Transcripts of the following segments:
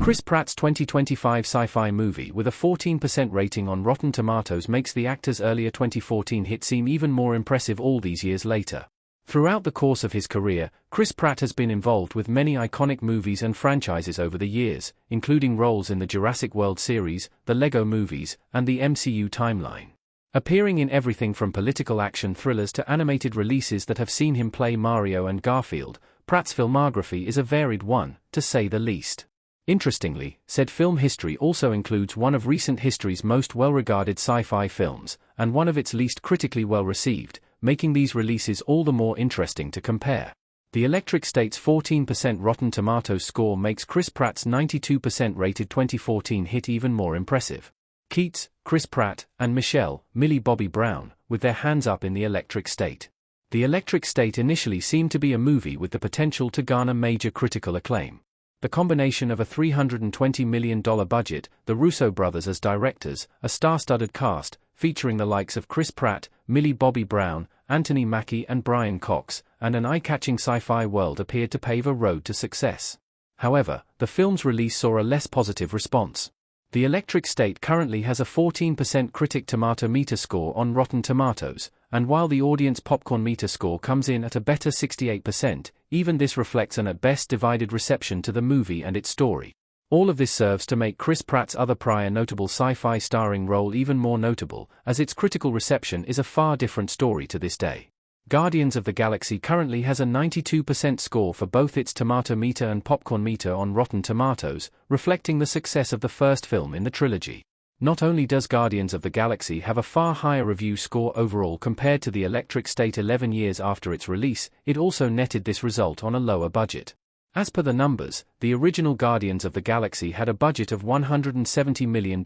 Chris Pratt's 2025 sci-fi movie with a 14% rating on Rotten Tomatoes makes the actor's earlier 2014 hit seem even more impressive all these years later. Throughout the course of his career, Chris Pratt has been involved with many iconic movies and franchises over the years, including roles in the Jurassic World series, the Lego movies, and the MCU timeline. Appearing in everything from political action thrillers to animated releases that have seen him play Mario and Garfield, Pratt's filmography is a varied one, to say the least. Interestingly, said film history also includes one of recent history's most well-regarded sci-fi films, and one of its least critically well-received, making these releases all the more interesting to compare. The Electric State's 14% Rotten Tomatoes score makes Chris Pratt's 92% rated 2014 hit even more impressive. Keats, Chris Pratt, and Michelle, Millie Bobby Brown, with their hands up in The Electric State. The Electric State initially seemed to be a movie with the potential to garner major critical acclaim. The combination of a $320 million budget, the Russo brothers as directors, a star-studded cast, featuring the likes of Chris Pratt, Millie Bobby Brown, Anthony Mackie and Brian Cox, and an eye-catching sci-fi world appeared to pave a road to success. However, the film's release saw a less positive response. The Electric State currently has a 14% critic tomato meter score on Rotten Tomatoes, and while the audience popcorn meter score comes in at a better 68%, even this reflects an at best divided reception to the movie and its story. All of this serves to make Chris Pratt's other prior notable sci-fi starring role even more notable, as its critical reception is a far different story to this day. Guardians of the Galaxy currently has a 92% score for both its tomato meter and popcorn meter on Rotten Tomatoes, reflecting the success of the first film in the trilogy. Not only does Guardians of the Galaxy have a far higher review score overall compared to the Electric State 11 years after its release, it also netted this result on a lower budget. As per the numbers, the original Guardians of the Galaxy had a budget of $170 million,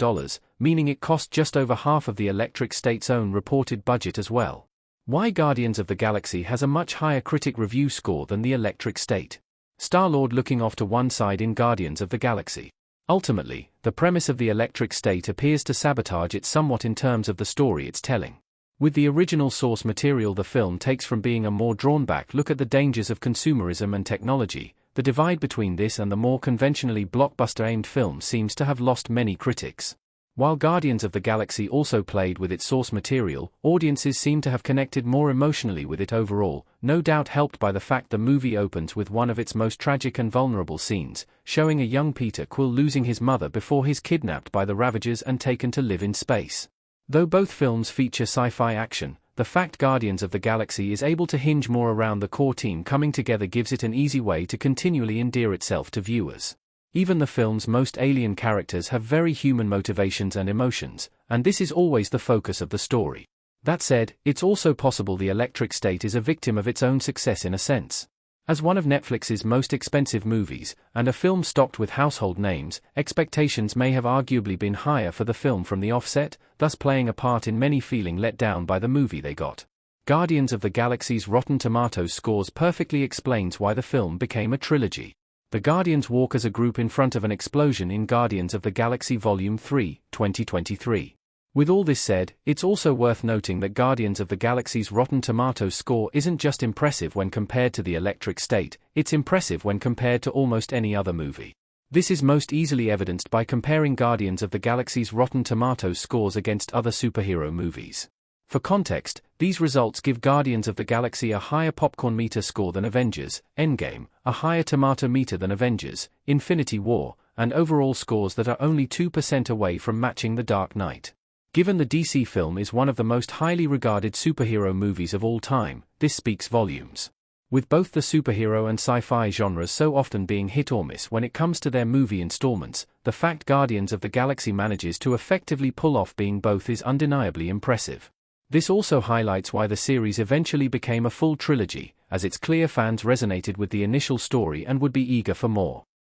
meaning it cost just over half of the Electric State's own reported budget as well. Why Guardians of the Galaxy has a much higher critic review score than the Electric State? Star-Lord looking off to one side in Guardians of the Galaxy. Ultimately, the premise of the Electric State appears to sabotage it somewhat in terms of the story it's telling. With the original source material, the film takes from being a more drawn-back look at the dangers of consumerism and technology. The divide between this and the more conventionally blockbuster-aimed film seems to have lost many critics. While Guardians of the Galaxy also played with its source material, audiences seem to have connected more emotionally with it overall, no doubt helped by the fact the movie opens with one of its most tragic and vulnerable scenes, showing a young Peter Quill losing his mother before he's kidnapped by the Ravagers and taken to live in space. Though both films feature sci-fi action, the fact Guardians of the Galaxy is able to hinge more around the core team coming together gives it an easy way to continually endear itself to viewers. Even the film's most alien characters have very human motivations and emotions, and this is always the focus of the story. That said, it's also possible the Electric State is a victim of its own success in a sense. As one of Netflix's most expensive movies, and a film stocked with household names, expectations may have arguably been higher for the film from the offset, thus playing a part in many feeling let down by the movie they got. Guardians of the Galaxy's Rotten Tomatoes scores perfectly explains why the film became a trilogy. The Guardians walk as a group in front of an explosion in Guardians of the Galaxy Volume 3, 2023. With all this said, it's also worth noting that Guardians of the Galaxy's Rotten Tomatoes score isn't just impressive when compared to the Electric State, it's impressive when compared to almost any other movie. This is most easily evidenced by comparing Guardians of the Galaxy's Rotten Tomatoes scores against other superhero movies. For context, these results give Guardians of the Galaxy a higher popcorn meter score than Avengers, Endgame, a higher tomato meter than Avengers, Infinity War, and overall scores that are only 2% away from matching The Dark Knight. Given the DC film is one of the most highly regarded superhero movies of all time, this speaks volumes. With both the superhero and sci-fi genres so often being hit or miss when it comes to their movie installments, the fact Guardians of the Galaxy manages to effectively pull off being both is undeniably impressive. This also highlights why the series eventually became a full trilogy, as its clear fans resonated with the initial story and would be eager for more.